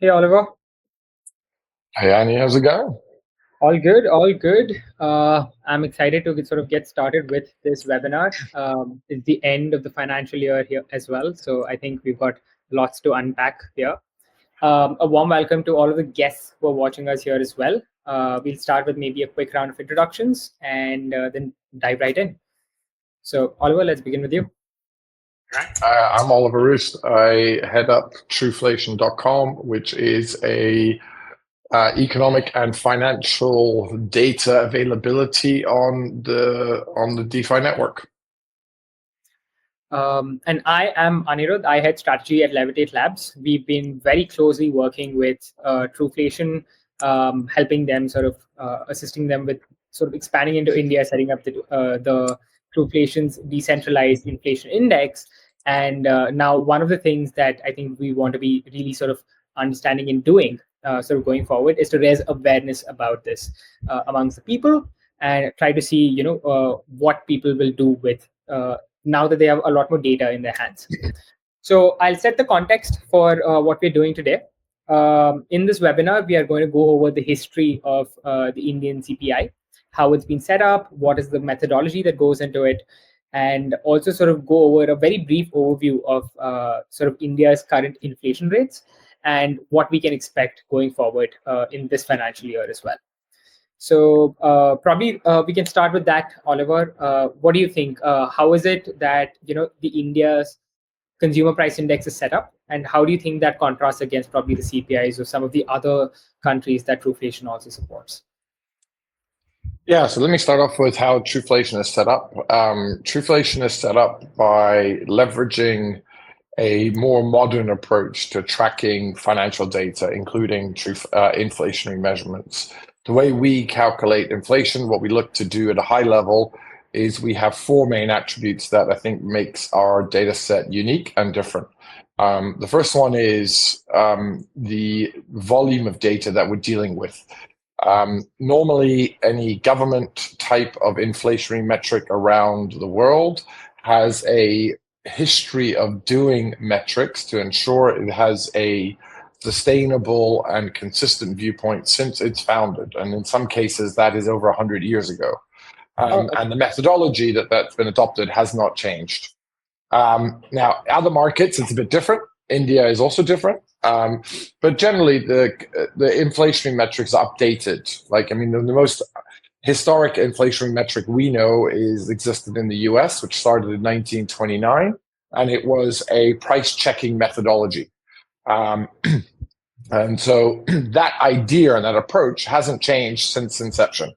Hey Oliver, Hey Annie, how's it going? all good, all good. I'm excited to get started with this webinar. It's the end of the financial year here as well, so I think we've got lots to unpack here. A warm welcome to all of the guests who are watching us here as well. We'll start with maybe a quick round of introductions and then dive right in. So Oliver, let's begin with you. I'm Oliver Roost. I head up Truflation.com, which is a economic and financial data availability on the DeFi network. And I am Anirudh. I head strategy at Levitate Labs. We've been very closely working with Truflation, helping them assisting them with expanding into India, setting up the Truflation's decentralized inflation index. And now one of the things that I think we want to be really understanding and doing going forward is to raise awareness about this amongst the people and try to see what people will do with now that they have a lot more data in their hands. So I'll set the context for what we're doing today. In this webinar, we are going to go over the history of the Indian CPI, how it's been set up, what is the methodology that goes into it, and also go over a very brief overview of India's current inflation rates and what we can expect going forward in this financial year as well. So probably we can start with that, Oliver. What do you think? How is it that the India's consumer price index is set up, and how do you think that contrasts against probably the CPIs or some of the other countries that Truflation also supports? Yeah, so let me start off with how Truflation is set up. Truflation is set up by leveraging a more modern approach to tracking financial data, including inflationary measurements. The way we calculate inflation, what we look to do at a high level is we have four main attributes that I think makes our data set unique and different. The first one is the volume of data that we're dealing with. Normally, any government type of inflationary metric around the world has a history of doing metrics to ensure it has a sustainable and consistent viewpoint since it's founded. And in some cases, that is over 100 years ago. And the methodology that's been adopted has not changed. Now, other markets, it's a bit different. India is also different. But generally, the inflationary metrics are updated. The most historic inflationary metric we know existed in the US, which started in 1929, and it was a price checking methodology. And so that idea and that approach hasn't changed since inception.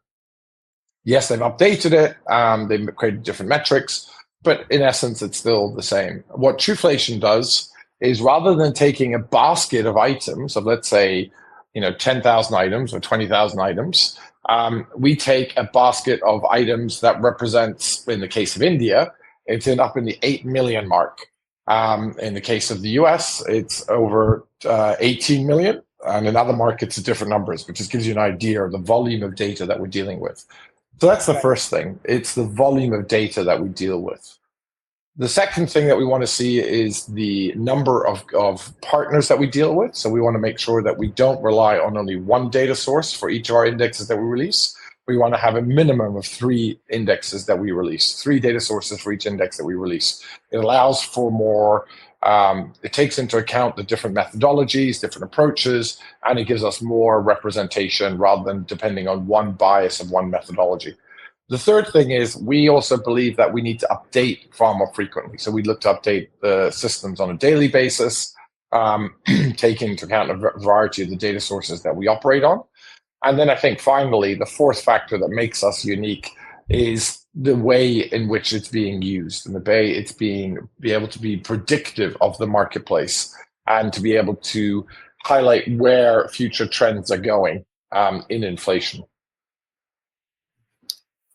Yes, they've updated it, they've created different metrics, but in essence, it's still the same. What Truflation does is rather than taking a basket of items of, let's say, 10,000 items or 20,000 items, we take a basket of items that represents, in the case of India, it's up in the 8 million mark. In the case of the US, it's over 18 million. And in other markets, it's different numbers, which just gives you an idea of the volume of data that we're dealing with. So that's the first thing. It's the volume of data that we deal with. The second thing that we want to see is the number of partners that we deal with. So we want to make sure that we don't rely on only one data source for each of our indexes that we release. We want to have a minimum of 3 indexes that we release, 3 data sources for each index that we release. It allows for more, it takes into account the different methodologies, different approaches, and it gives us more representation rather than depending on one bias of one methodology. The third thing is we also believe that we need to update far more frequently. So we look to update the systems on a daily basis, taking into account a variety of the data sources that we operate on. And then I think finally, the fourth factor that makes us unique is the way in which it's being used and the way it's be able to be predictive of the marketplace and to be able to highlight where future trends are going in inflation.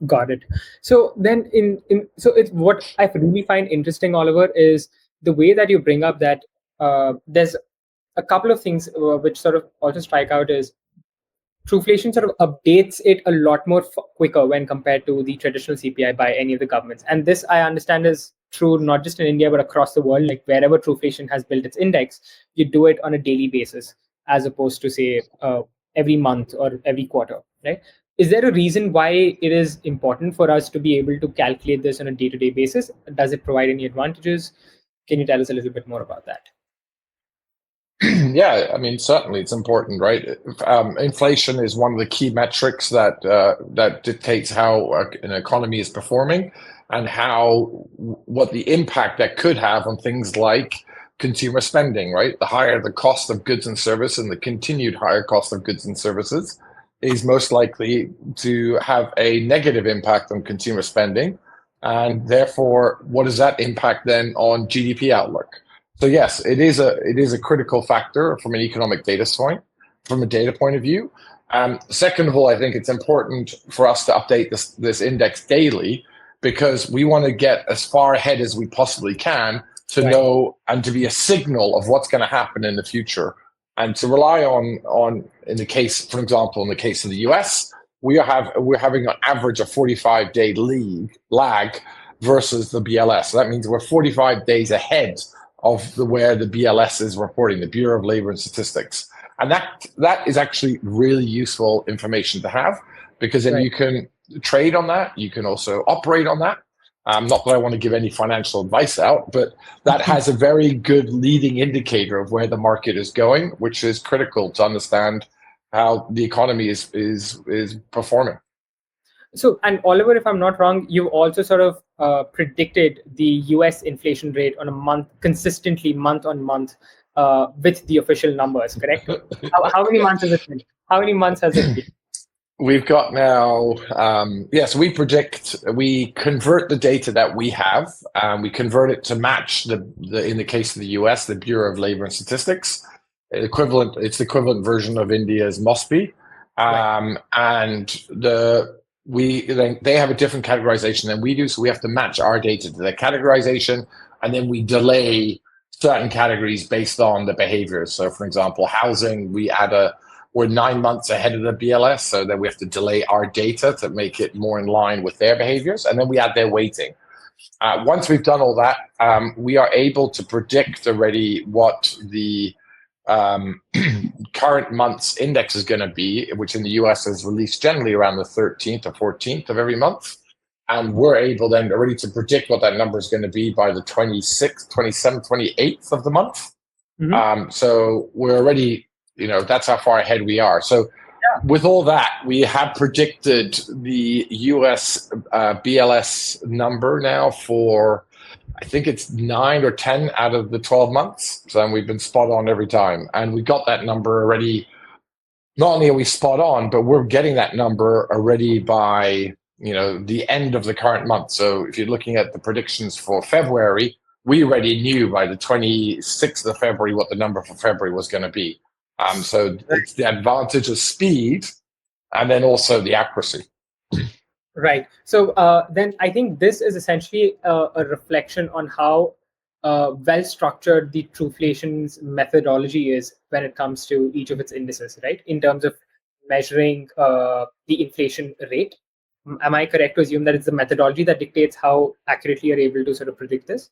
Got it. So then so it's what I really find interesting, Oliver, is the way that you bring up that there's a couple of things which also strike out is Truflation updates it a lot more quicker when compared to the traditional CPI by any of the governments. And this, I understand, is true not just in India, but across the world. Like wherever Truflation has built its index, you do it on a daily basis. as opposed to say every month or every quarter, right? Is there a reason why it is important for us to be able to calculate this on a day-to-day basis? Does it provide any advantages? Can you tell us a little bit more about that? Yeah, I mean, certainly it's important, right? Inflation is one of the key metrics that that dictates how an economy is performing and what the impact that could have on things like consumer spending, right? The higher the cost of goods and service and the continued higher cost of goods and services is most likely to have a negative impact on consumer spending. And therefore, what does that impact then on GDP outlook? So yes, it is a critical factor from an economic data point of view. Second of all, I think it's important for us to update this index daily because we want to get as far ahead as we possibly can to know and to be a signal of what's going to happen in the future. And to rely on in the case, for example, in the case of the US, we're having an average of 45-day lag versus the BLS. So that means we're 45 days ahead of where the BLS is reporting, the Bureau of Labor and Statistics. And that is actually really useful information to have because then you can trade on that. You can also operate on that. Not that I want to give any financial advice out, but that has a very good leading indicator of where the market is going, which is critical to understand how the economy is performing. So, and Oliver, if I'm not wrong, you also sort of predicted the US inflation rate on consistently month on month with the official numbers, correct? How many months has it been? How many months has it been? We've got now, yes, we convert the data that we have, we convert it to match in the case of the US, the Bureau of Labor and Statistics. It's the equivalent version of India's MOSPI. And they have a different categorization than we do. So we have to match our data to their categorization. And then we delay certain categories based on the behaviors. So for example, housing, we're 9 months ahead of the BLS, so then we have to delay our data to make it more in line with their behaviors, and then we add their weighting. Once we've done all that, we are able to predict already what the current month's index is going to be, which in the US is released generally around the 13th or 14th of every month. And we're able then already to predict what that number is going to be by the 26th, 27th, 28th of the month. So we're already, that's how far ahead we are. So with all that, we have predicted the US BLS number now for, I think it's 9 or 10 out of the 12 months. So we've been spot on every time. And we got that number already. Not only are we spot on, but we're getting that number already by, the end of the current month. So if you're looking at the predictions for February, we already knew by the 26th of February what the number for February was going to be. So it's the advantage of speed and then also the accuracy. Right. So then I think this is essentially a reflection on how well-structured the Truflation's methodology is when it comes to each of its indices, right? In terms of measuring the inflation rate. Am I correct to assume that it's the methodology that dictates how accurately you're able to sort of predict this?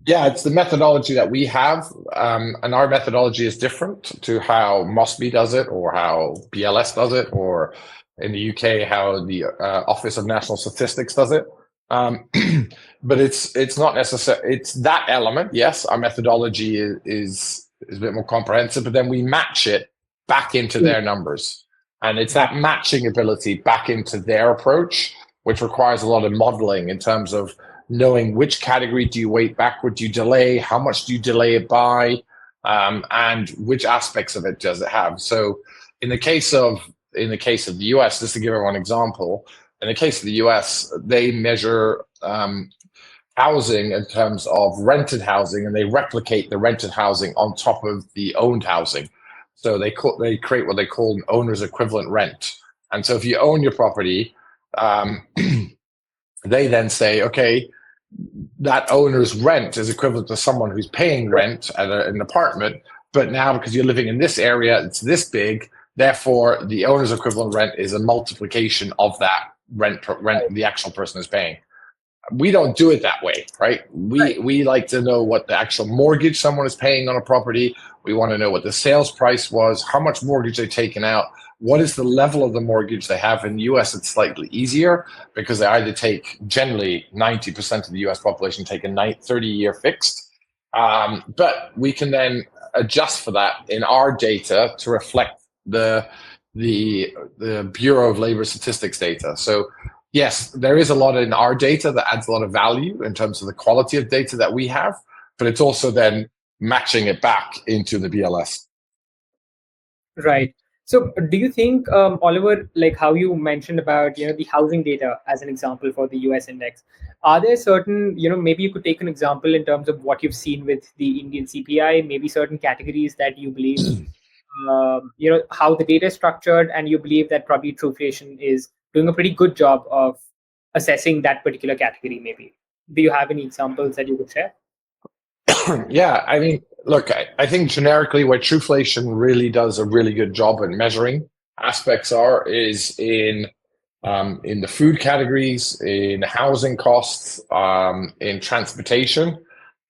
Yeah, it's the methodology that we have, and our methodology is different to how MOSPI does it or how BLS does it, or in the UK, how the Office of National Statistics does it. But it's not necessary. It's that element. Yes, our methodology is a bit more comprehensive, but then we match it back into their numbers. And it's that matching ability back into their approach, which requires a lot of modeling in terms of knowing which category do you weight backward, do you delay, how much do you delay it by, and which aspects of it does it have. So in the case of the US, just to give everyone an example, in the case of the US, they measure housing in terms of rented housing, and they replicate the rented housing on top of the owned housing. So they create what they call an owner's equivalent rent. And so if you own your property, they then say, okay, that owner's rent is equivalent to someone who's paying rent at an apartment, but now because you're living in this area, it's this big, therefore the owner's equivalent rent is a multiplication of that rent the actual person is paying. we don't do it that way, right? We like to know what the actual mortgage someone is paying on a property. We want to know what the sales price was, how much mortgage they've taken out, what is the level of the mortgage they have. In the US, it's slightly easier because they either take, generally 90% of the US population take a 30-year fixed. But we can then adjust for that in our data to reflect the Bureau of Labor Statistics data. So yes, there is a lot in our data that adds a lot of value in terms of the quality of data that we have, but it's also then matching it back into the BLS. Right. So do you think, Oliver, like how you mentioned about, the housing data as an example for the US index, are there certain, maybe you could take an example in terms of what you've seen with the Indian CPI, maybe certain categories that you believe, how the data is structured, and you believe that probably Truflation is doing a pretty good job of assessing that particular category, maybe. Do you have any examples that you could share? Yeah, I mean, look, I think generically what Truflation really does a really good job at measuring aspects is in the food categories, in housing costs, in transportation.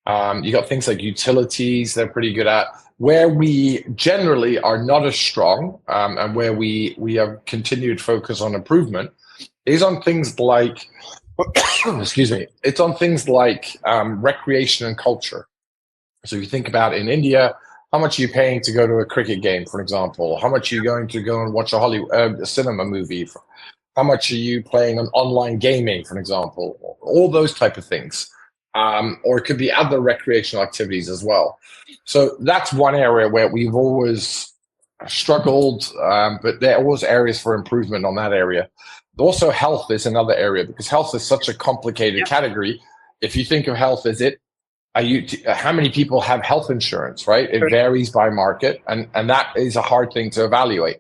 You got things like utilities they're pretty good at. Where we generally are not as strong, and where we have continued focus on improvement, is on things like, excuse me, it's on things like recreation and culture. So if you think about in India, how much are you paying to go to a cricket game, for example? How much are you going to go and watch a cinema movie? How much are you playing on online gaming, for example? All those type of things. Or it could be other recreational activities as well. So that's one area where we've always struggled, but there are always areas for improvement on that area. Also, health is another area because health is such a complicated category. If you think of health as how many people have health insurance, right? It varies by market, and that is a hard thing to evaluate.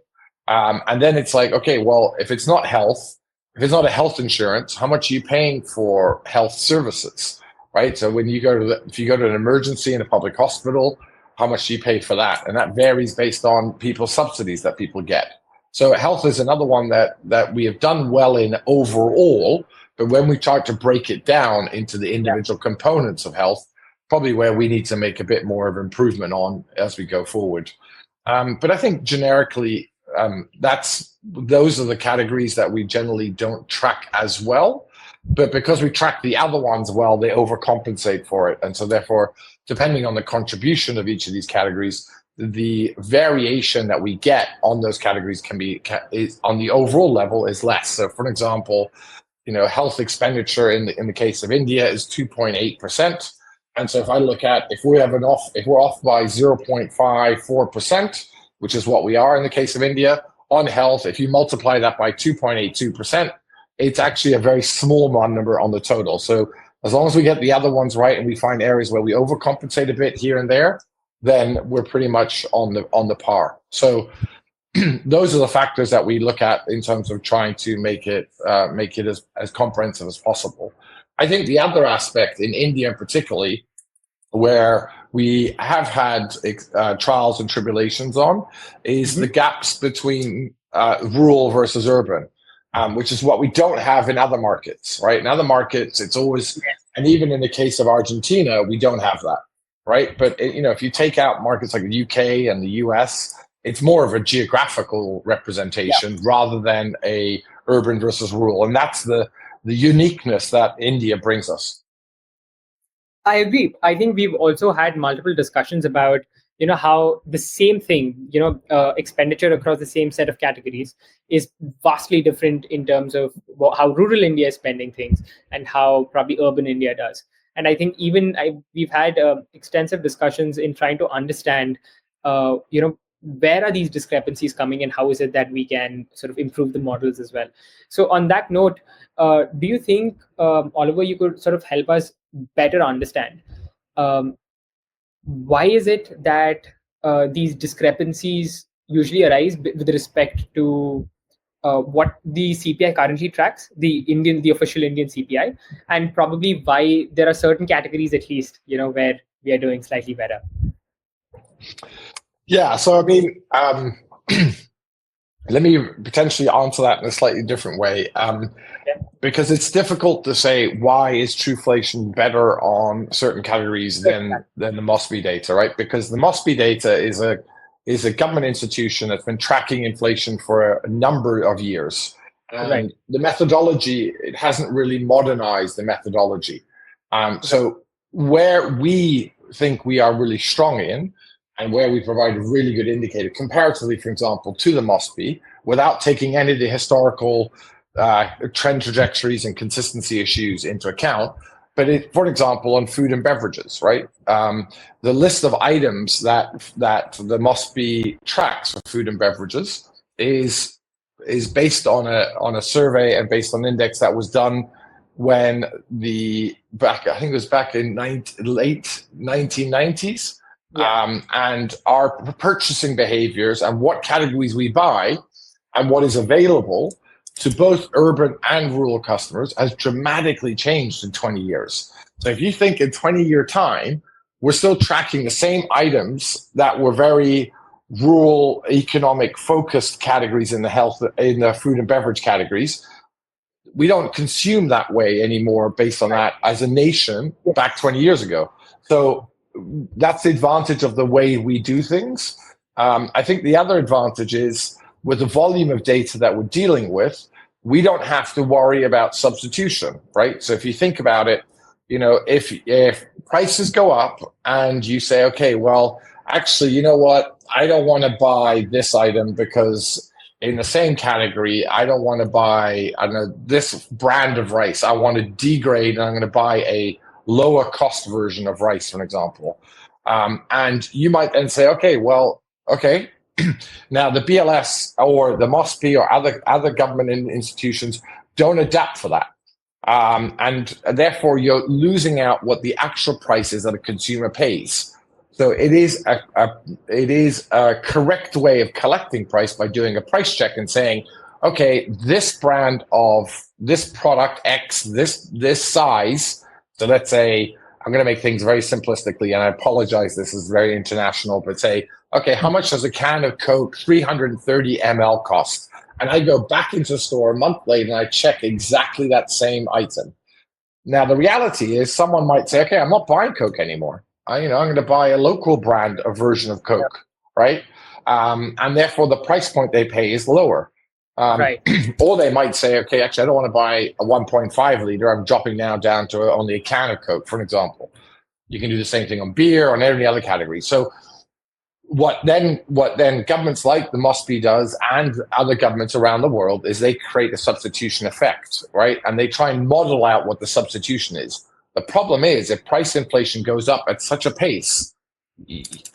And then it's like, okay, well, if it's not health, if it's not a health insurance, how much are you paying for health services, right? So when you if you go to an emergency in a public hospital, how much do you pay for that? And that varies based on people's subsidies that people get. So health is another one that we have done well in overall, but when we try to break it down into the individual components of health, probably where we need to make a bit more of improvement on as we go forward. But I think generically, those are the categories that we generally don't track as well. But because we track the other ones well, they overcompensate for it. And so therefore, depending on the contribution of each of these categories, the variation that we get on those categories is on the overall level is less. So for example, health expenditure in the case of India is 2.8%. And so if I look at if we're off by 0.54%, which is what we are in the case of India on health, if you multiply that by 2.82%, it's actually a very small number on the total. So as long as we get the other ones right and we find areas where we overcompensate a bit here and there, then we're pretty much on the par. So those are the factors that we look at in terms of trying to make it as comprehensive as possible. I think the other aspect in India particularly, where we have had trials and tribulations on, is the gaps between rural versus urban, which is what we don't have in other markets, right? In other markets, it's always, and even in the case of Argentina, we don't have that, right? But if you take out markets like the UK and the US, it's more of a geographical representation rather than a urban versus rural, and that's the uniqueness that India brings us. I agree. I think we've also had multiple discussions about, how the same thing, expenditure across the same set of categories is vastly different in terms of how rural India is spending things and how probably urban India does. And I think we've had extensive discussions in trying to understand, where are these discrepancies coming and how is it that we can sort of improve the models as well. So on that note, do you think, Oliver, you could sort of help us better understand why is it that these discrepancies usually arise with respect to what the CPI currently tracks, the official Indian CPI, and probably why there are certain categories at least, where we are doing slightly better? Yeah, so I mean, Let me potentially answer that in a slightly different way, because it's difficult to say why is Truflation better on certain categories than the MOSPI data, right? Because the MOSPI data is a government institution that's been tracking inflation for a number of years. And the methodology, it hasn't really modernized the methodology. So where we think we are really strong in, and where we provide a really good indicator comparatively, for example, to the MOSPI, without taking any of the historical trend trajectories and consistency issues into account. But for example, on food and beverages, right? The list of items that the MOSPI tracks for food and beverages is based on a survey and based on an index that was done when I think it was back in late 1990s. And our purchasing behaviors and what categories we buy and what is available to both urban and rural customers has dramatically changed in 20 years. So if you think in 20-year time, we're still tracking the same items that were very rural, economic focused categories in the food and beverage categories. We don't consume that way anymore based on that as a nation back 20 years ago. So that's the advantage of the way we do things. I think the other advantage is with the volume of data that we're dealing with, we don't have to worry about substitution, right? So if you think about it, if prices go up and you say, okay, well, actually, you know what? I don't want to buy this item because in the same category, I don't want to buy, this brand of rice. I want to degrade and I'm going to buy a lower cost version of rice, for example. And you might then say, okay. Now the BLS or the MOSPI or other government institutions don't adapt for that. And therefore you're losing out what the actual price is that a consumer pays. So it is a correct way of collecting price by doing a price check and saying, okay, this brand of this product X, this size. So let's say, I'm going to make things very simplistically, and I apologize, this is very international, but say, okay, how much does a can of Coke 330 ml cost? And I go back into the store a month later and I check exactly that same item. Now, the reality is someone might say, okay, I'm not buying Coke anymore. I'm going to buy a local brand, a version of Coke, right? And therefore the price point they pay is lower. Or they might say, okay, actually, I don't want to buy a 1.5 liter. I'm dropping now down to only a can of Coke, for example. You can do the same thing on beer, on any other category. So what then governments like the MOSPI does and other governments around the world is they create a substitution effect, right? And they try and model out what the substitution is. The problem is if price inflation goes up at such a pace,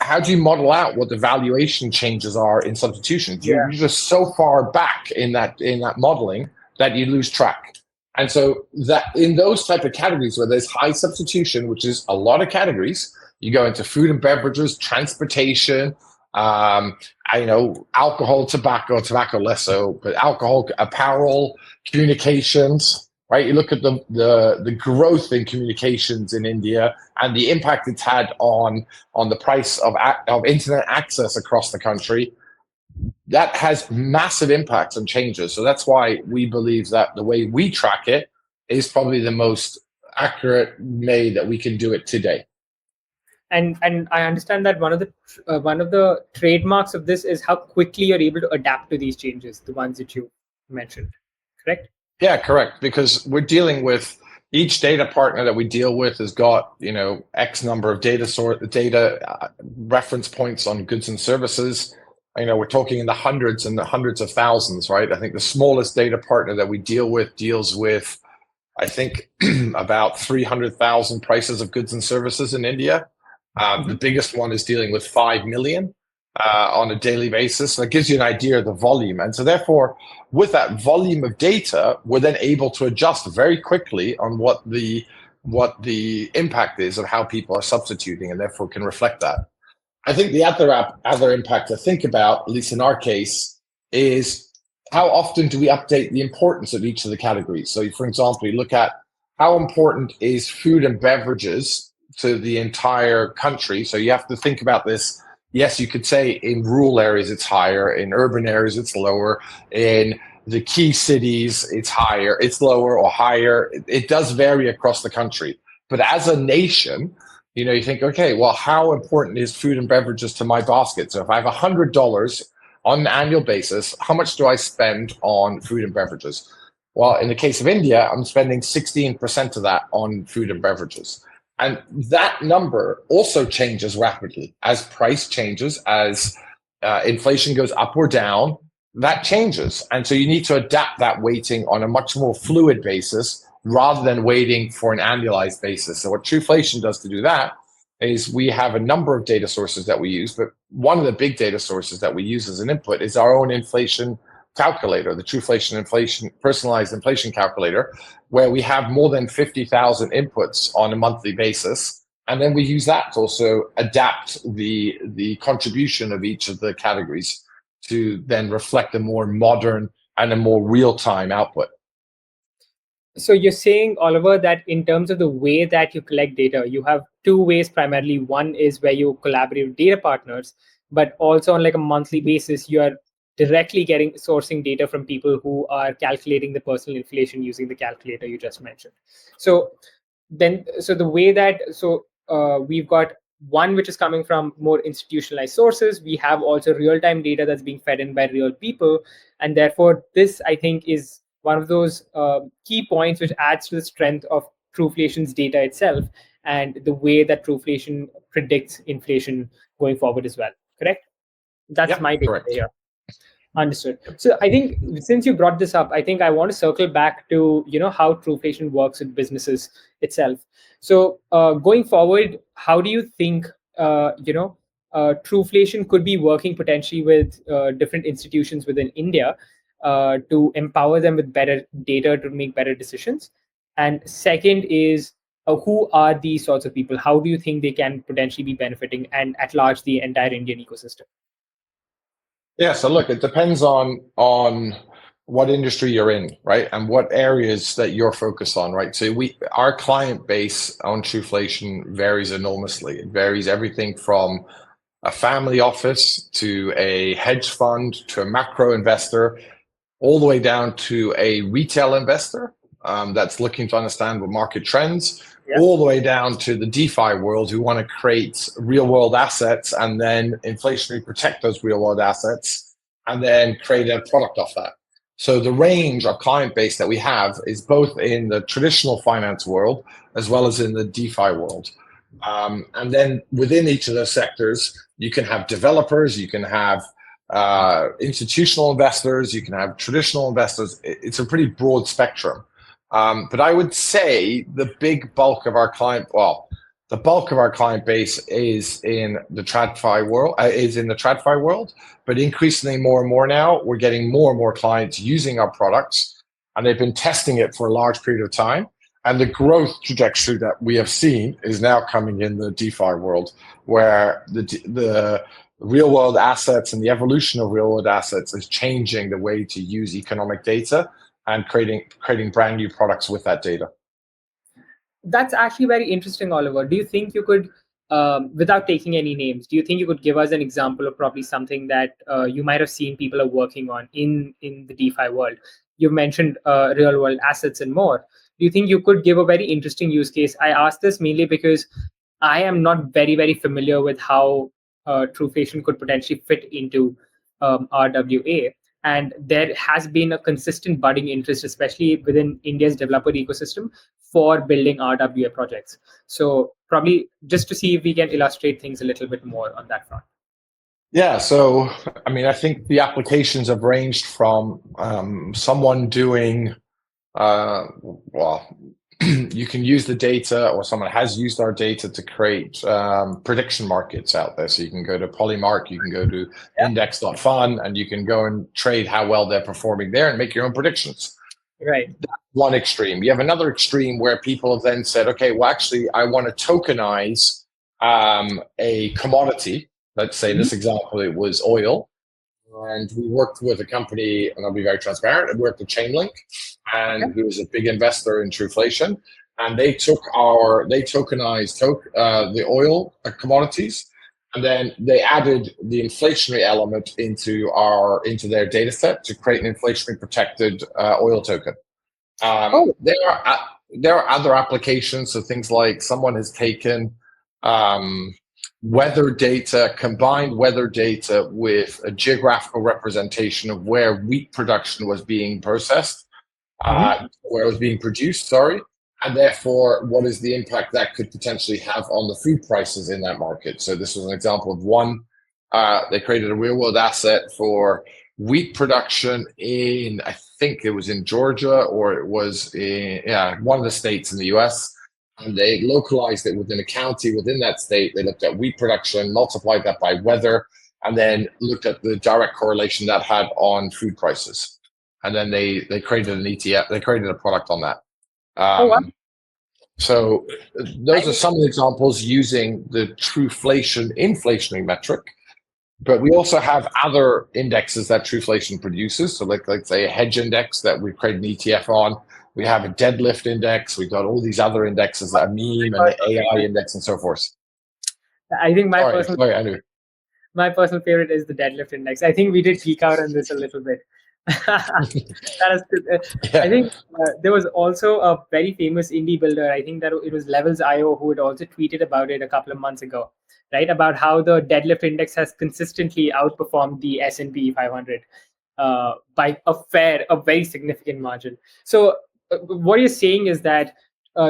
how do you model out what the valuation changes are in substitution? You're just so far back in that modeling that you lose track. And so that in those type of categories where there's high substitution, which is a lot of categories, you go into food and beverages, transportation, alcohol, tobacco less so, but alcohol, apparel, communications. Right, you look at the growth in communications in India and the impact it's had on the price of internet access across the country. That has massive impacts and changes. So that's why we believe that the way we track it is probably the most accurate way that we can do it today. And I understand that one of the trademarks of this is how quickly you're able to adapt to these changes, the ones that you mentioned, correct? Yeah, correct. Because we're dealing with each data partner that we deal with has got, X number of data reference points on goods and services. We're talking in the hundreds and the hundreds of thousands, right? I think the smallest data partner that we deal with deals with, I think, about 300,000 prices of goods and services in India. The biggest one is dealing with 5 million. On a daily basis. So that gives you an idea of the volume. And so therefore, with that volume of data, we're then able to adjust very quickly on what the impact is of how people are substituting and therefore can reflect that. I think the other impact to think about, at least in our case, is how often do we update the importance of each of the categories? So for example, you look at how important is food and beverages to the entire country. So you have to think about this yes, you could say in rural areas it's higher, in urban areas it's lower, in the key cities it's higher, it's lower or higher. It does vary across the country. But as a nation, you think, okay, well, how important is food and beverages to my basket? So if I have $100 on an annual basis, how much do I spend on food and beverages? Well, in the case of India, I'm spending 16% of that on food and beverages. And that number also changes rapidly as price changes, as inflation goes up or down, that changes. And so you need to adapt that weighting on a much more fluid basis rather than waiting for an annualized basis. So what Truflation does to do that is we have a number of data sources that we use, but one of the big data sources that we use as an input is our own inflation calculator, the Truflation personalized inflation calculator, where we have more than 50,000 inputs on a monthly basis. And then we use that to also adapt the contribution of each of the categories to then reflect a more modern and a more real-time output. So you're saying, Oliver, that in terms of the way that you collect data, you have two ways primarily. One is where you collaborate with data partners, but also on like a monthly basis, you are directly sourcing data from people who are calculating the personal inflation using the calculator you just mentioned. So the way that, we've got one which is coming from more institutionalized sources. We have also real-time data that's being fed in by real people. And therefore, this, I think, is one of those key points which adds to the strength of Truflation's data itself and the way that Truflation predicts inflation going forward as well. Correct? That's my takeaway here. Understood. So I think since you brought this up, I think I want to circle back to how Truflation works with businesses itself. So going forward, how do you think Truflation could be working potentially with different institutions within India to empower them with better data to make better decisions? And second is, who are these sorts of people? How do you think they can potentially be benefiting and at large the entire Indian ecosystem? Yeah, so look, it depends on what industry you're in, right? And what areas that you're focused on, right? So our client base on Truflation varies enormously. It varies everything from a family office to a hedge fund to a macro investor, all the way down to a retail investor that's looking to understand what market trends, all the way down to the DeFi world who want to create real world assets and then inflationary protect those real world assets and then create a product off that. So the range of client base that we have is both in the traditional finance world as well as in the DeFi world. And then within each of those sectors, you can have developers, you can have institutional investors, you can have traditional investors. It's a pretty broad spectrum. But I would say the bulk of our client base is in the TradFi world, but increasingly more and more now, we're getting more and more clients using our products, and they've been testing it for a large period of time. And the growth trajectory that we have seen is now coming in the DeFi world, where the real world assets and the evolution of real world assets is changing the way to use economic data and creating brand new products with that data. That's actually very interesting, Oliver. Do you think you could, without taking any names, do you think you could give us an example of probably something that you might have seen people are working on in the DeFi world? You mentioned real world assets and more. Do you think you could give a very interesting use case? I ask this mainly because I am not very, very familiar with how Truflation could potentially fit into RWA. And there has been a consistent budding interest, especially within India's developer ecosystem, for building RWA projects. So probably just to see if we can illustrate things a little bit more on that front. Yeah, so I mean, I think the applications have ranged from someone doing, you can use the data, or someone has used our data to create prediction markets out there. So you can go to Polymark, you can go to index.fun, and you can go and trade how well they're performing there and make your own predictions. Right. That's one extreme. You have another extreme where people have then said, okay, well, actually, I want to tokenize a commodity. Let's say in this example, it was oil. And we worked with a company, and I'll be very transparent, we worked with Chainlink, and who was a big investor in Truflation. And they tokenized the oil commodities, And then they added the inflationary element into their data set to create an inflationary protected oil token. There are other applications, so things like someone has taken weather data, combined weather data with a geographical representation of where wheat production was being processed, where it was being produced, sorry, and therefore what is the impact that could potentially have on the food prices in that market. So this was an example of one. They created a real world asset for wheat production in, I think it was in Georgia, or it was in one of the states in the US. And they localized it within a county within that state. They looked at wheat production, multiplied that by weather, and then looked at the direct correlation that had on food prices. And then they created an ETF. They created a product on that. So those are some of the examples using the Truflation inflationary metric. But we also have other indexes that Truflation produces. So like say a hedge index that we've created an ETF on. We have a deadlift index. We've got all these other indexes, a meme and the AI index and so forth. I think my personal favorite is the deadlift index. I think we did geek out on this a little bit. That is good. I think there was also a very famous indie builder. I think that it was Levels.io who had also tweeted about it a couple of months ago, right? About how the deadlift index has consistently outperformed the S&P 500 by a very significant margin. So what you're saying is that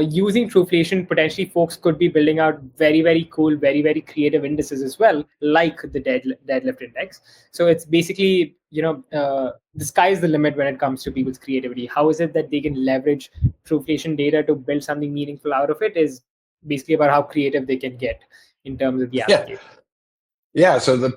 using Truflation, potentially folks could be building out very, very cool, very, very creative indices as well, like the deadlift index. So it's basically, the sky is the limit when it comes to people's creativity. How is it that they can leverage Truflation data to build something meaningful out of it is basically about how creative they can get in terms of the application. Yeah, so it's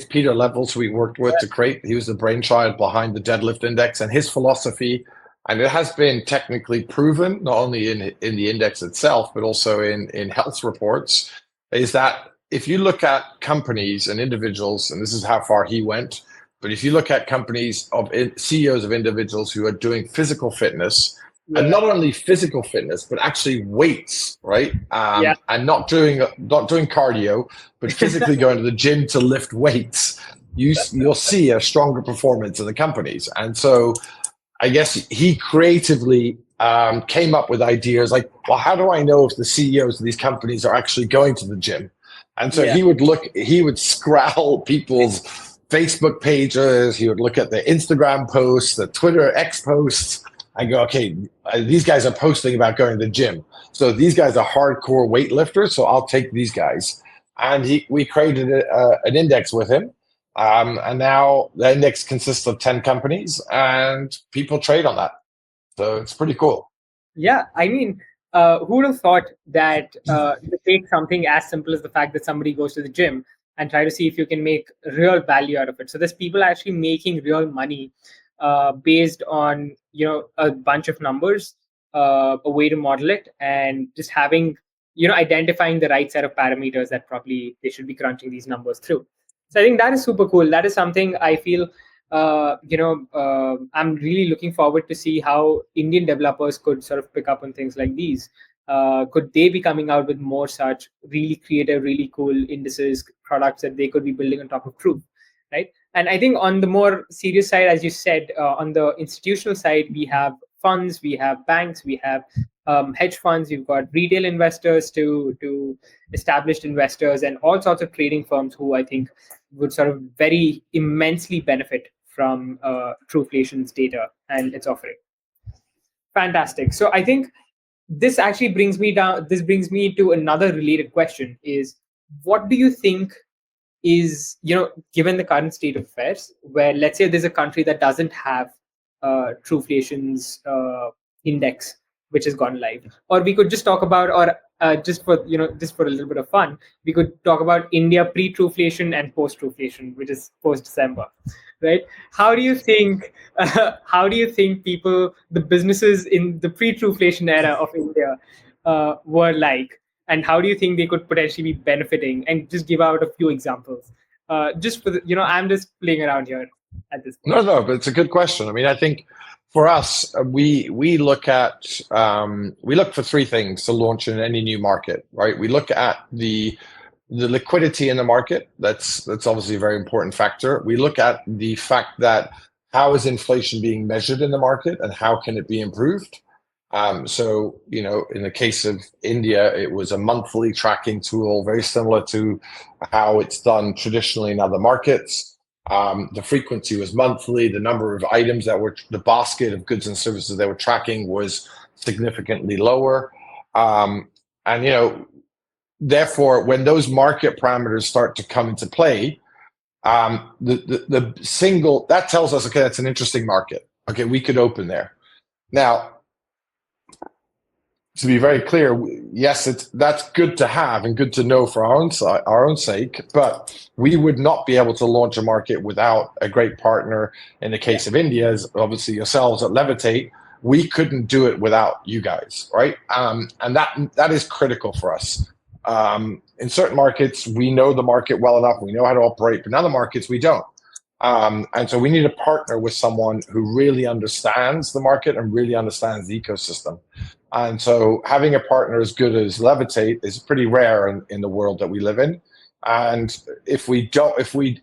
Peter Levels we worked with to create. He was the brainchild behind the deadlift index, and his philosophy, and it has been technically proven, not only in the index itself, but also in health reports, is that if you look at companies and individuals, and this is how far he went, but if you look at companies of CEOs of individuals who are doing physical fitness, and not only physical fitness, but actually weights, right? And not doing cardio, but physically going to the gym to lift weights, you'll see a stronger performance in the companies. And so I guess he creatively came up with ideas like, well, how do I know if the CEOs of these companies are actually going to the gym? And so he would scroll people's Facebook pages. He would look at the Instagram posts, the Twitter X posts, and go, okay, these guys are posting about going to the gym. So these guys are hardcore weightlifters. So I'll take these guys. And we created an index with him. And now the index consists of 10 companies and people trade on that. So it's pretty cool. Yeah. I mean, who would have thought that to take something as simple as the fact that somebody goes to the gym and try to see if you can make real value out of it. So there's people actually making real money based on, a bunch of numbers, a way to model it, and just having, identifying the right set of parameters that probably they should be crunching these numbers through. So I think that is super cool. That is something I feel, I'm really looking forward to see how Indian developers could sort of pick up on things like these. Could they be coming out with more such really creative, really cool indices, products that they could be building on top of Truth, right? And I think on the more serious side, as you said, on the institutional side, we have funds, we have banks, we have hedge funds, you've got retail investors to established investors, and all sorts of trading firms who I think would sort of very immensely benefit from Truflation's data and its offering. Fantastic. So I think this actually brings me to another related question is, what do you think is, given the current state of affairs, where let's say there's a country that doesn't have Truflation's index, which has gone live, or we could just talk about, or just for a little bit of fun, we could talk about India pre-Truflation and post-Truflation, which is post-December, right? How do you think people, the businesses in the pre-Truflation era of India were like? And how do you think they could potentially be benefiting? And just give out a few examples. Just for I'm just playing around here at this point. No, but it's a good question. I mean, I think for us, we look for three things to launch in any new market, right? We look at the the liquidity in the market. That's obviously a very important factor. We look at the fact that how is inflation being measured in the market and how can it be improved? So, in the case of India, it was a monthly tracking tool, very similar to how it's done traditionally in other markets. The frequency was monthly. The number of items that were, the basket of goods and services they were tracking was significantly lower. Therefore, when those market parameters start to come into play, the single, that tells us, okay, that's an interesting market. Okay, we could open there. Now, to be very clear, yes, that's good to have and good to know for our own sake, but we would not be able to launch a market without a great partner. In the case of India, is obviously yourselves at Levitate. We couldn't do it without you guys, right? And that is critical for us. In certain markets, we know the market well enough, we know how to operate, but in other markets, we don't. And so we need to partner with someone who really understands the market and really understands the ecosystem. And so having a partner as good as Levitate is pretty rare in the world that we live in. And if we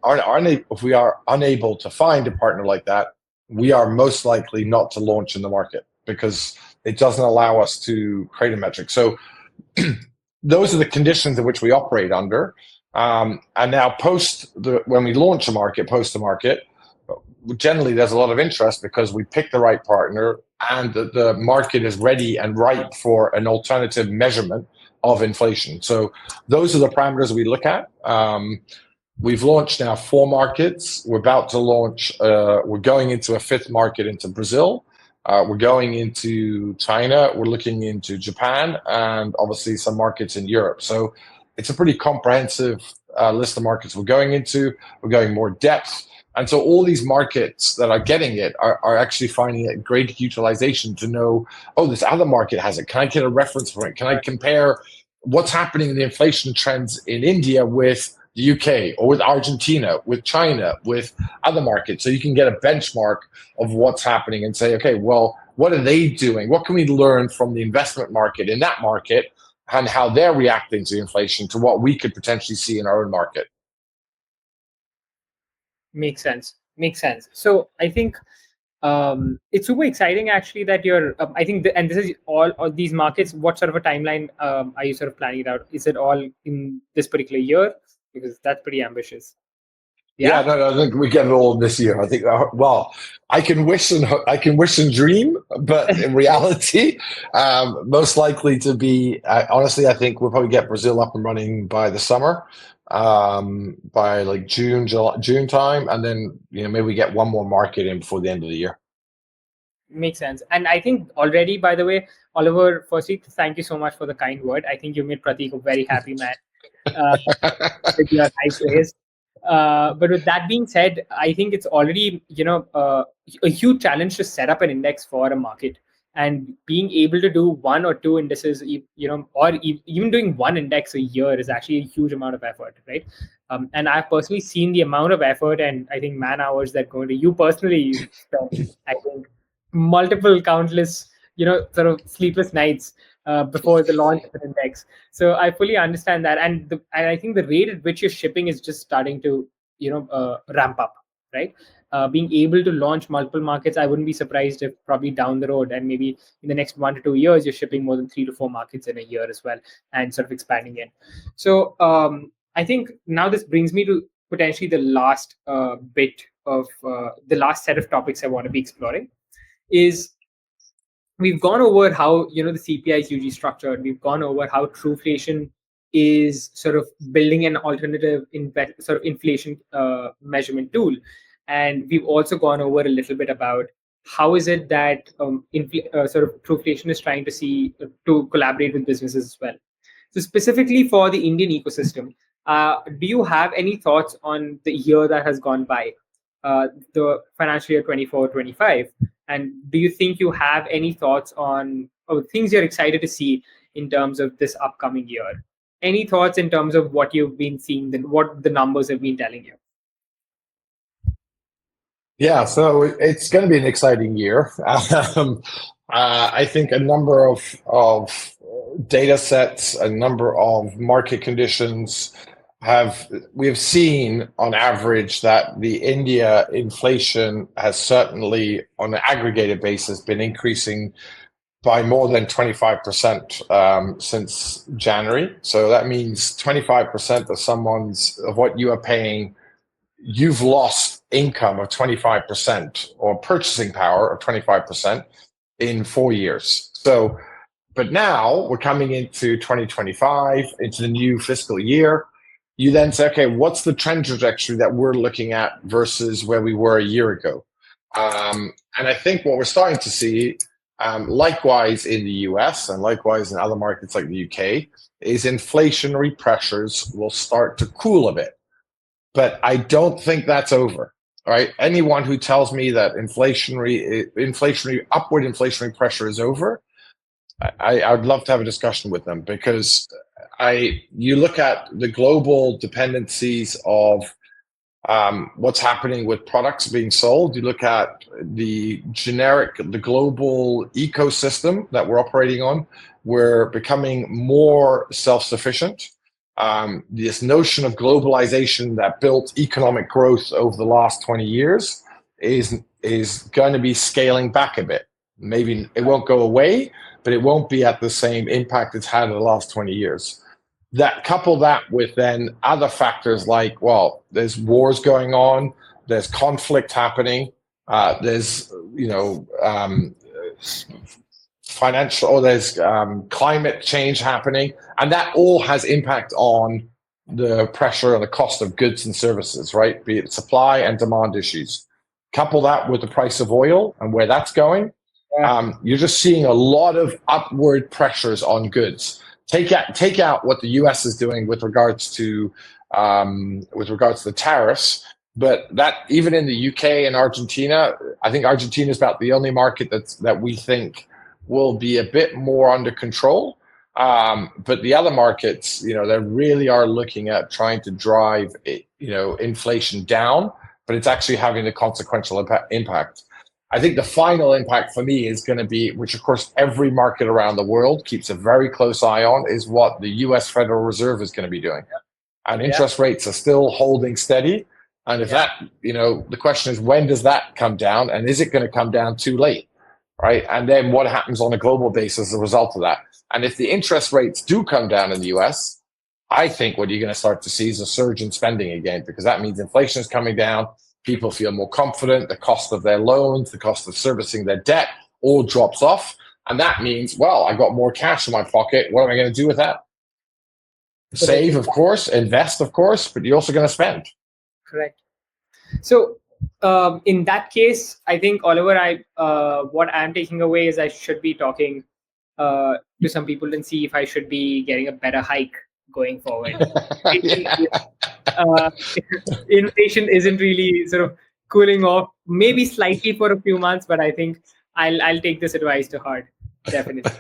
are unable to find a partner like that, we are most likely not to launch in the market because it doesn't allow us to create a metric. So those are the conditions in which we operate under. And now when we launch a market, post the market, generally there's a lot of interest because we pick the right partner and the market is ready and ripe for an alternative measurement of inflation. So those are the parameters we look at. We've launched now 4 markets. We're about to launch, we're going into a 5th market into Brazil. We're going into China. We're looking into Japan and obviously some markets in Europe. So it's a pretty comprehensive list of markets we're going into. We're going more depth. And so all these markets that are getting it are actually finding it great utilization to know, oh, this other market has it. Can I get a reference point? Can I compare what's happening in the inflation trends in India with the UK or with Argentina, with China, with other markets? So you can get a benchmark of what's happening and say, okay, well, what are they doing? What can we learn from the investment market in that market and how they're reacting to inflation to what we could potentially see in our own market? Makes sense. So I think it's super exciting actually that you're, I think, and this is all these markets. What sort of a timeline are you sort of planning it out? Is it all in this particular year? Because that's pretty ambitious. No, I think we get it all this year. I think, well, I can wish and dream, but in reality, most likely to be, honestly, I think we'll probably get Brazil up and running by the summer, by like June time. And then, maybe we get one more market in before the end of the year. Makes sense. And I think already, by the way, Oliver, firstly, thank you so much for the kind word. I think you made Pratik a very happy man. With your high praise. But with that being said, I think it's already, a huge challenge to set up an index for a market, and being able to do 1 or 2 indices, or even doing 1 index a year is actually a huge amount of effort, right? And I've personally seen the amount of effort and I think man hours that go into you personally spend, I think, multiple countless, sort of sleepless nights before the launch of an index. So I fully understand that, and I think the rate at which you're shipping is just starting to ramp up, right? Being able to launch multiple markets, I wouldn't be surprised if probably down the road and maybe in the next 1 to 2 years you're shipping more than 3 to 4 markets in a year as well, and sort of expanding in. So I think now this brings me to potentially the last bit of the last set of topics I want to be exploring. Is we've gone over how the CPI is usually structured. We've gone over how Truflation is sort of building an alternative sort of inflation measurement tool, and we've also gone over a little bit about how is it that sort of Truflation is trying to collaborate with businesses as well. So specifically for the Indian ecosystem, do you have any thoughts on the year that has gone by, the financial year 24-25? And do you think you have any thoughts on things you're excited to see in terms of this upcoming year? Any thoughts in terms of what you've been seeing, what the numbers have been telling you? Yeah, so it's going to be an exciting year. I think a number of data sets, a number of market conditions we have seen on average that the India inflation has certainly, on an aggregated basis, been increasing by more than 25% since January. So that means 25% of what you are paying, you've lost income of 25% or purchasing power of 25% in 4 years. So, but now we're coming into 2025, into the new fiscal year. You then say, okay, what's the trend trajectory that we're looking at versus where we were a year ago? And I think what we're starting to see, likewise in the US and likewise in other markets like the UK, is inflationary pressures will start to cool a bit. But I don't think that's over. Right? Anyone who tells me that upward inflationary pressure is over, I would love to have a discussion with them, because you look at the global dependencies of what's happening with products being sold. You look at the global ecosystem that we're operating on. We're becoming more self-sufficient. This notion of globalization that built economic growth over the last 20 years is going to be scaling back a bit. Maybe it won't go away, but it won't be at the same impact it's had in the last 20 years. Couple that with then other factors like, well, there's wars going on, there's conflict happening, there's financial, or there's climate change happening, and that all has impact on the pressure and the cost of goods and services, right? Be it supply and demand issues. Couple that with the price of oil and where that's going. You're just seeing a lot of upward pressures on goods. Take out what the U.S. is doing with regards to the tariffs, but that even in the U.K. and Argentina, I think Argentina is about the only market that we think will be a bit more under control. But the other markets, they really are looking at trying to drive inflation down, but it's actually having a consequential impact. I think the final impact for me is going to be, which of course every market around the world keeps a very close eye on, is what the US Federal Reserve is going to be doing. And interest rates are still holding steady. And if the question is, when does that come down? And is it going to come down too late? Right? And then what happens on a global basis as a result of that? And if the interest rates do come down in the US, I think what you're going to start to see is a surge in spending again, because that means inflation is coming down. People feel more confident. The cost of their loans, the cost of servicing their debt all drops off. And that means, well, I got more cash in my pocket. What am I going to do with that? Save, of course, invest, of course, but you're also going to spend. Correct. So in that case, I think, Oliver, what I'm taking away is I should be talking to some people and see if I should be getting a better hike going forward. Inflation isn't really sort of cooling off, maybe slightly for a few months, but I think I'll take this advice to heart, definitely.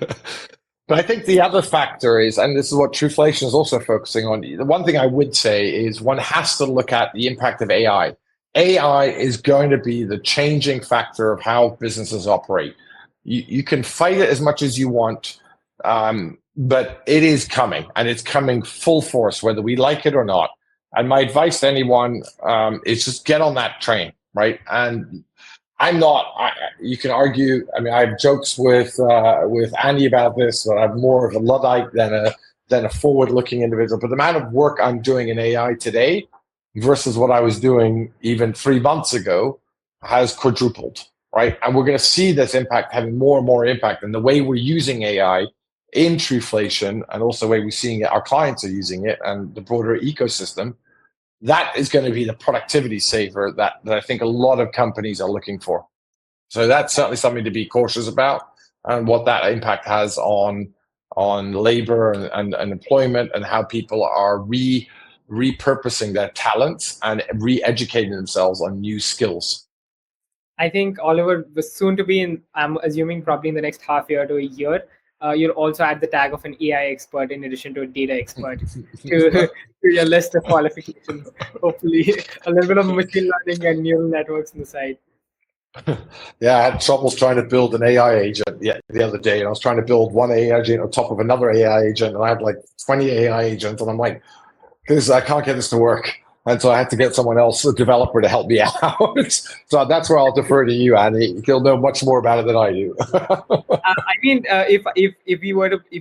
But I think the other factor is, and this is what Truflation is also focusing on, the one thing I would say is one has to look at the impact of AI. AI is going to be the changing factor of how businesses operate. You can fight it as much as you want, but it is coming, and it's coming full force, whether we like it or not. And my advice to anyone is just get on that train, right? And you can argue, I mean, I have jokes with Andy about this, but I'm more of a Luddite than a forward-looking individual. But the amount of work I'm doing in AI today versus what I was doing even 3 months ago has quadrupled, right? And we're going to see this impact having more and more impact. And the way we're using AI in Truflation, and also the way we're seeing it, our clients are using it, and the broader ecosystem, that is going to be the productivity saver that I think a lot of companies are looking for. So that's certainly something to be cautious about, and what that impact has on labor and employment, and how people are repurposing their talents and re-educating themselves on new skills. I think, Oliver, was soon to be I'm assuming probably in the next half year to a year, you'll also add the tag of an AI expert in addition to a data expert to your list of qualifications. Hopefully, a little bit of machine learning and neural networks on the side. Yeah, I had trouble trying to build an AI agent the other day, and I was trying to build one AI agent on top of another AI agent, and I had like 20 AI agents, and I'm like, because I can't get this to work. And so I had to get someone else, a developer, to help me out. So that's where I'll defer to you, Andy. You'll know much more about it than I do. I mean, if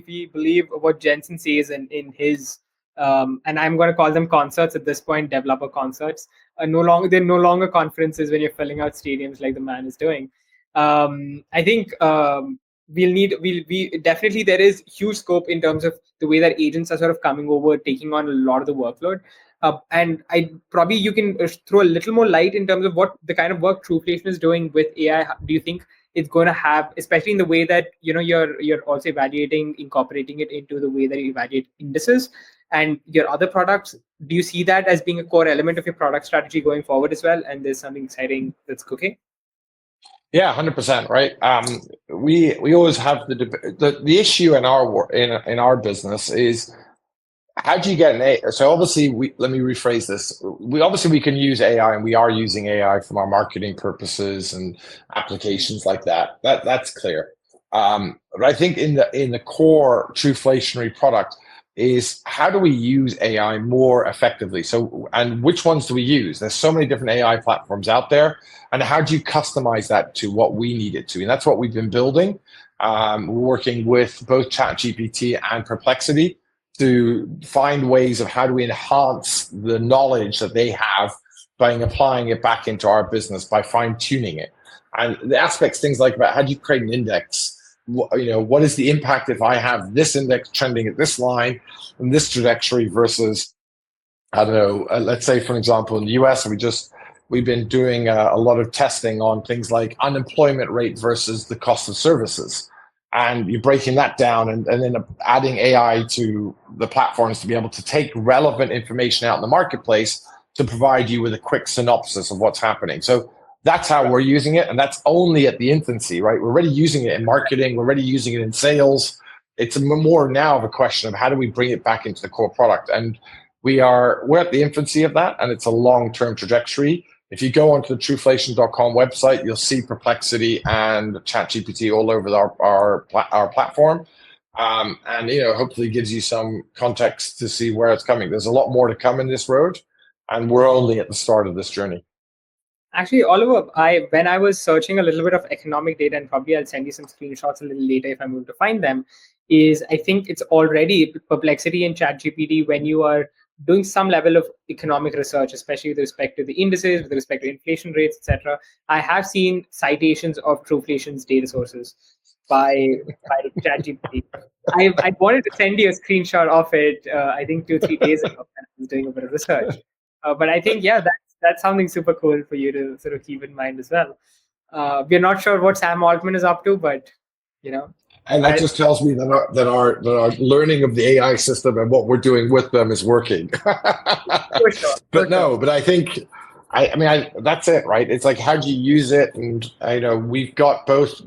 we believe what Jensen says in his and I'm going to call them concerts at this point, developer concerts. They're no longer conferences when you're filling out stadiums like the man is doing. I think we definitely, there is huge scope in terms of the way that agents are sort of coming over, taking on a lot of the workload. And you can throw a little more light in terms of what the kind of work Truflation is doing with AI. Do you think it's going to have, especially in the way that you're also evaluating, incorporating it into the way that you evaluate indices and your other products? Do you see that as being a core element of your product strategy going forward as well? And there's something exciting that's cooking? Yeah, 100%. Right. We always have the issue in our business is, how do you get an AI? So obviously, let me rephrase this. We can use AI, and we are using AI from our marketing purposes and applications like that. That's clear. But I think in the core Truflationary product is, how do we use AI more effectively? So, and which ones do we use? There's so many different AI platforms out there, and how do you customize that to what we need it to? And that's what we've been building. We're working with both ChatGPT and Perplexity to find ways of how do we enhance the knowledge that they have by applying it back into our business, by fine tuning it. And the aspects, things like about how do you create an index? What is the impact if I have this index trending at this line and this trajectory versus, I don't know, let's say, for example, in the US, we've been doing a lot of testing on things like unemployment rate versus the cost of services. And you're breaking that down and then adding AI to the platforms to be able to take relevant information out in the marketplace to provide you with a quick synopsis of what's happening. So that's how we're using it. And that's only at the infancy, right? We're already using it in marketing. We're already using it in sales. It's more now of a question of how do we bring it back into the core product? And we're at the infancy of that, and it's a long-term trajectory. If you go onto the Truflation.com website, you'll see Perplexity and ChatGPT all over our platform, and hopefully gives you some context to see where it's coming. There's a lot more to come in this road, and we're only at the start of this journey. Actually, Oliver, when I was searching a little bit of economic data, and probably I'll send you some screenshots a little later if I'm able to find them, is I think it's already Perplexity and ChatGPT, when you are doing some level of economic research, especially with respect to the indices, with respect to inflation rates, etc. I have seen citations of Truflation's data sources by ChatGPT. I wanted to send you a screenshot of it, I think 2-3 days ago, when I was doing a bit of research. But I think, yeah, that's something super cool for you to sort of keep in mind as well. We're not sure what Sam Altman is up to, but and that just tells me that our learning of the AI system and what we're doing with them is working. For sure. But I think, that's it, right? It's like, how do you use it? And we've got both.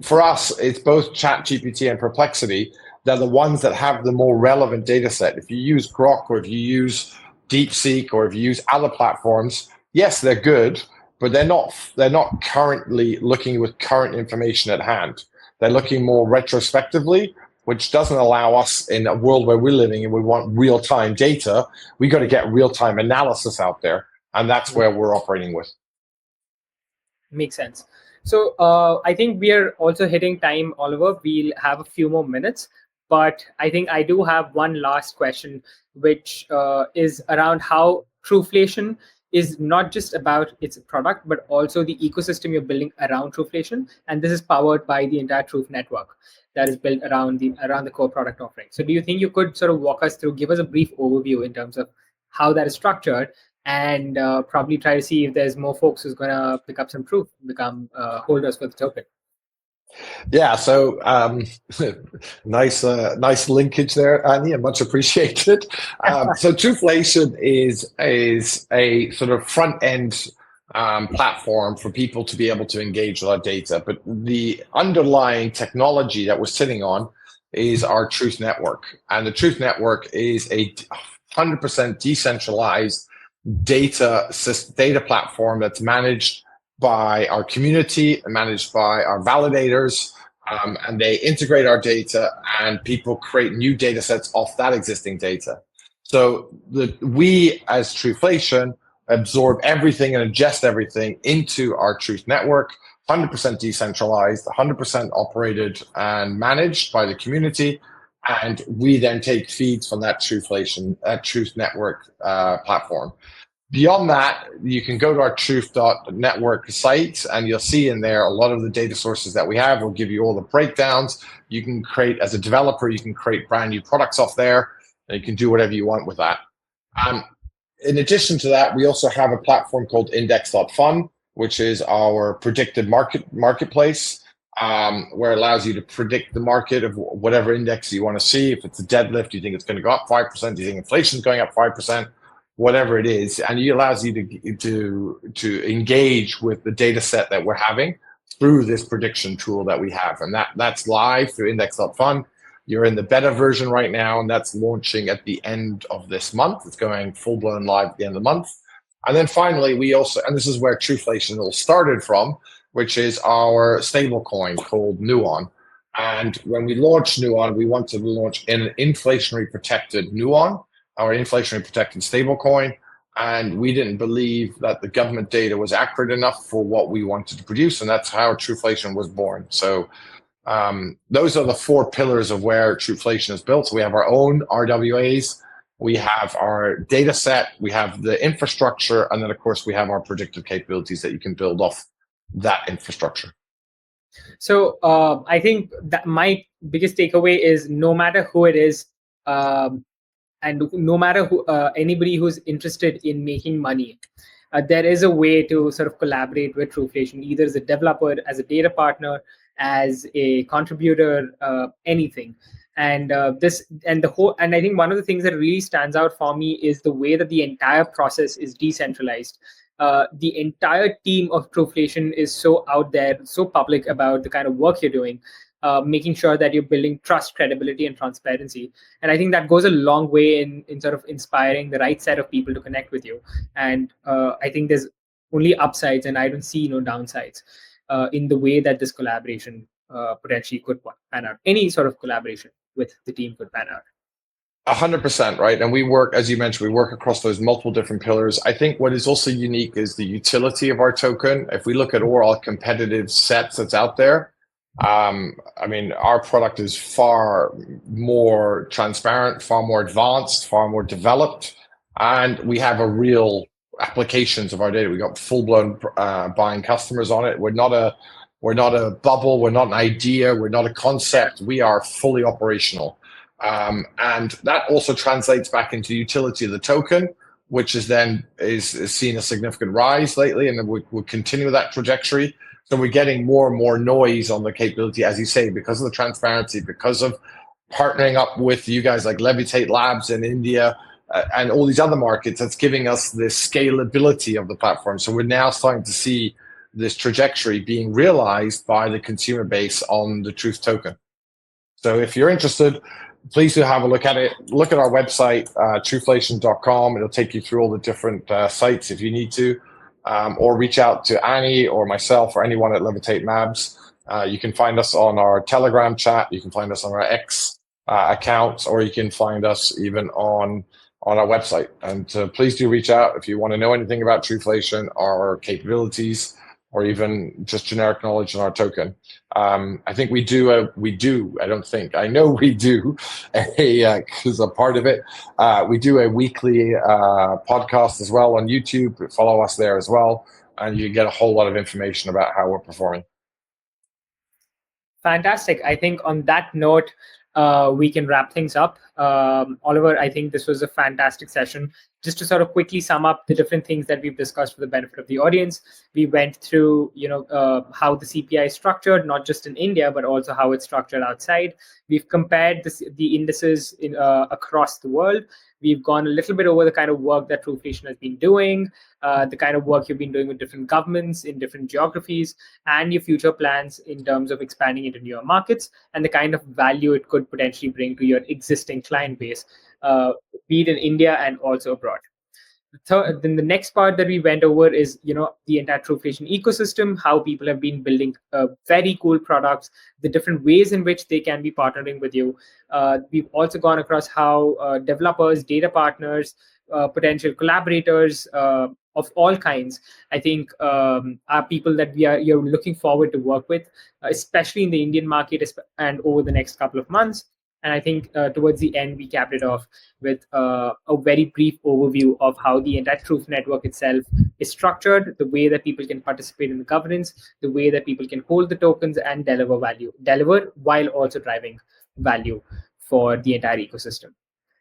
For us, it's both ChatGPT and Perplexity. They're the ones that have the more relevant data set. If you use Grok, or if you use DeepSeek, or if you use other platforms, yes, they're good, but they're not currently looking with current information at hand. They're looking more retrospectively, which doesn't allow us, in a world where we're living and we want real-time data, we got to get real-time analysis out there. And that's where we're operating with. Makes sense. So I think we are also hitting time, Oliver. We'll have a few more minutes, but I think I do have one last question, which is around how Truflation is not just about its product, but also the ecosystem you're building around Truflation. And this is powered by the entire Truf network that is built around the core product offering. So do you think you could sort of walk us through, give us a brief overview in terms of how that is structured, and probably try to see if there's more folks who's going to pick up some Truf, become holders for the token? Yeah, so nice linkage there, Andy, and much appreciated. So Truflation is a sort of front end platform for people to be able to engage with our data, but the underlying technology that we're sitting on is our Truth Network, and the Truth Network is a 100% decentralized data platform that's managed by our community, managed by our validators, and they integrate our data, and people create new data sets off that existing data. So we as Truflation absorb everything and ingest everything into our Truth network, 100% decentralized, 100% operated and managed by the community. And we then take feeds from that Truth network platform. Beyond that, you can go to our truth.network site and you'll see in there a lot of the data sources that we have. We'll give you all the breakdowns. You can create, as a developer, you can create brand new products off there, and you can do whatever you want with that. In addition to that, we also have a platform called index.fun, which is our predicted marketplace, where it allows you to predict the market of whatever index you want to see. If it's a deadlift, you think it's going to go up 5%, do you think inflation is going up 5%, whatever it is, and it allows you to engage with the data set that we're having through this prediction tool that we have. And that's live through index.fun. You're in the beta version right now, and that's launching at the end of this month. It's going full-blown live at the end of the month. And then finally, we also, and this is where Truflation all started from, which is our stablecoin called Nuon. And when we launched Nuon, we wanted to launch an inflationary protected Nuon, our inflationary protected stablecoin. And we didn't believe that the government data was accurate enough for what we wanted to produce. And that's how Truflation was born. So those are the four pillars of where Truflation is built. So we have our own RWAs, we have our data set, we have the infrastructure, and then of course we have our predictive capabilities that you can build off that infrastructure. So I think that my biggest takeaway is no matter who it is, and no matter who, anybody who's interested in making money, there is a way to sort of collaborate with Truflation, either as a developer, as a data partner, as a contributor, anything. And I think one of the things that really stands out for me is the way that the entire process is decentralized. The entire team of Truflation is so out there, so public about the kind of work you're doing, making sure that you're building trust, credibility, and transparency. And I think that goes a long way in sort of inspiring the right set of people to connect with you. And I think there's only upsides, and I don't see no downsides in the way that this collaboration potentially could pan out. Any sort of collaboration with the team could pan out. 100%, right? And we work, as you mentioned, we work across those multiple different pillars. I think what is also unique is the utility of our token. If we look at all competitive sets that's out there, I mean, our product is far more transparent, far more advanced, far more developed, and we have a real applications of our data. We got full-blown buying customers on it. We're not a bubble. We're not an idea. We're not a concept. We are fully operational. And that also translates back into utility of the token, which is seen a significant rise lately, and we'll continue that trajectory. So we're getting more and more noise on the capability, as you say, because of the transparency, because of partnering up with you guys like Levitate Labs in India and all these other markets. That's giving us the scalability of the platform. So we're now starting to see this trajectory being realized by the consumer base on the Truth token. So if you're interested, please do have a look at it. Look at our website, truflation.com. It'll take you through all the different sites if you need to, or reach out to Annie or myself or anyone at Levitate Labs. You can find us on our Telegram chat. You can find us on our X accounts, or you can find us even on our website. And please do reach out if you want to know anything about Truflation, our capabilities, or even just generic knowledge on our token. I think we do, I know we do, because a part of it, we do a weekly podcast as well on YouTube. Follow us there as well, and you get a whole lot of information about how we're performing. Fantastic. I think on that note, we can wrap things up. Oliver, I think this was a fantastic session. Just to sort of quickly sum up the different things that we've discussed for the benefit of the audience, we went through, how the CPI is structured, not just in India, but also how it's structured outside. We've compared the indices across the world. We've gone a little bit over the kind of work that Truflation has been doing, the kind of work you've been doing with different governments in different geographies, and your future plans in terms of expanding into newer markets, and the kind of value it could potentially bring to your existing client base, be it in India and also abroad. Then the next part that we went over is, the entire Truflation ecosystem, how people have been building very cool products, the different ways in which they can be partnering with you. We've also gone across how developers, data partners, potential collaborators of all kinds, I think, are people that you're looking forward to work with, especially in the Indian market and over the next couple of months. And I think towards the end, we capped it off with a very brief overview of how the entire Truth network itself is structured, the way that people can participate in the governance, the way that people can hold the tokens and deliver while also driving value for the entire ecosystem.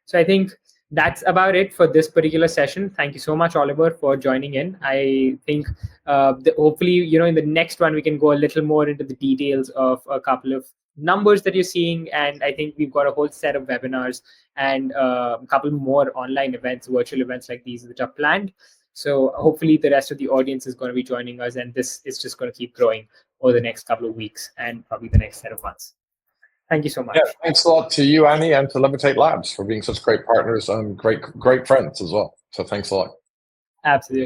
So I think that's about it for this particular session. Thank you so much, Oliver, for joining in. I think hopefully, in the next one, we can go a little more into the details of a couple of numbers that you're seeing. And I think we've got a whole set of webinars and a couple more online events, virtual events like these that are planned. So hopefully the rest of the audience is going to be joining us, and this is just going to keep growing over the next couple of weeks and probably the next set of months. Thank you so much. Yeah, thanks a lot to you, Annie, and to Levitate Labs for being such great partners and great friends as well. So thanks a lot. Absolutely.